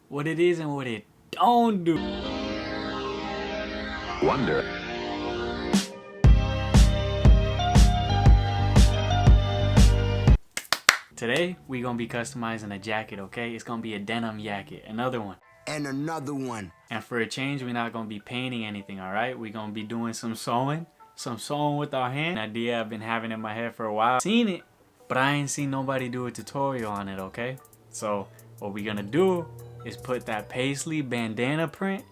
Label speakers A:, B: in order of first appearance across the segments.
A: what it is and what it don't do.
B: Wonder.
A: Today, we gonna be customizing a jacket, okay? It's gonna be a denim jacket, another one.
C: And another one.
A: And for a change, we're not gonna be painting anything, all right? We're gonna be doing some sewing with our hand. An idea I've been having in my head for a while. Seen it, but I ain't seen nobody do a tutorial on it, okay? So what we're gonna do is put that Paisley bandana print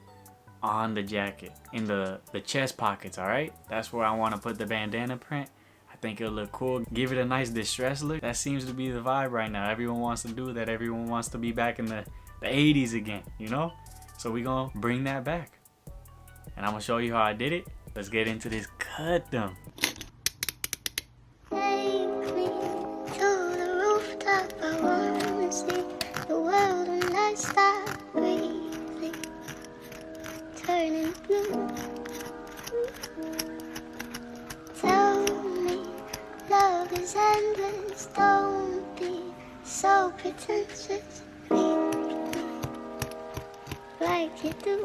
A: on the jacket in the chest pockets, all right? That's where I want to put the bandana print. I think it'll look cool. Give it a nice distressed look. That seems to be the vibe right now. Everyone wants to do that. Everyone wants to be back in the 80s again, you know? So we gonna bring that back. And I'm gonna show you how I did it. Let's get into this cut them.
D: Take me to the rooftop. I wanna see the world and I stop breathing, turning blue. Tell me love is endless. Don't be so pretentious. Leave me like you do.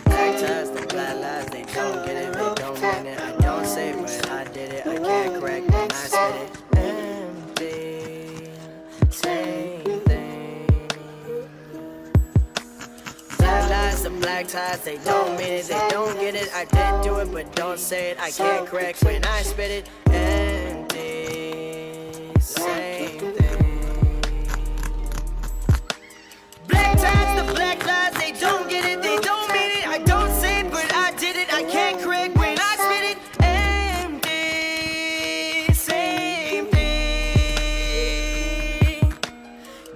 E: Black ties, the black lies, they don't get it, they don't mean it. I don't say, but I did it. I can't correct when I spit it. Empty, same thing. Black lies, the black ties, they don't mean it, they don't get it. I did do it, but don't say it. I can't correct when I spit it. Empty, same thing. Black ties, the black lies, they don't get it, they don't mean it. I don't say it, but I did it. I can't correct when I spit it. Empty, same thing.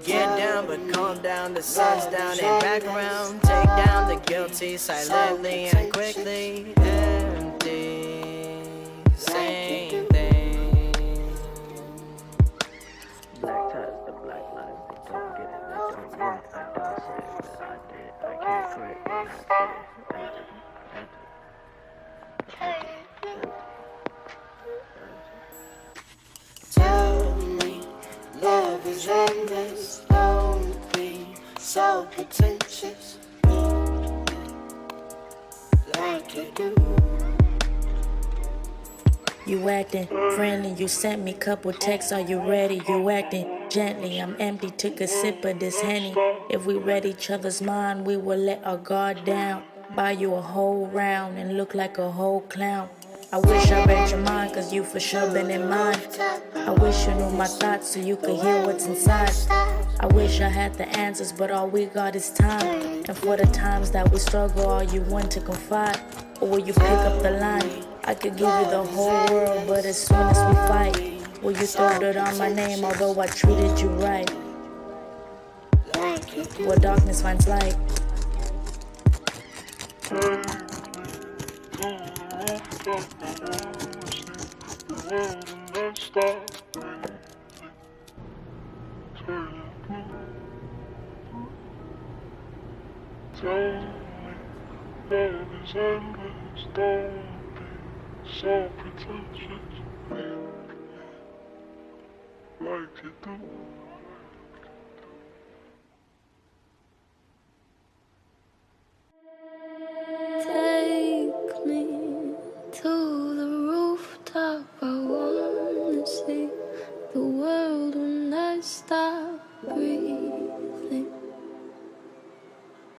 E: Get down, but calm down. The sun's down and back around. Take down the guilty silently and quickly. Empty, same thing. Black ties, the black lies, they don't get it, they don't mean it. I don't say it, but I did it. I can't correct when I spit it.
D: Tell me love is endless. Don't be so pretentious. Like you do.
F: You acting friendly, you sent me couple texts, are you ready? You acting gently, I'm empty, took a sip of this Henny. If we read each other's mind, we will let our guard down. Buy you a whole round and look like a whole clown. I wish I read your mind, cause you for sure been in mine. I wish you knew my thoughts so you could hear what's inside. I wish I had the answers, but all we got is time. And for the times that we struggle, all you want to confide. Or will you pick up the line? I could give you the whole world, but as soon as we fight, will you throw dirt on my name, although I treated you right? Where darkness finds light.
G: Tell me love is endless, don't be so pretentious. Like you do.
D: Take me to the rooftop. I wanna see the world when I stop breathing.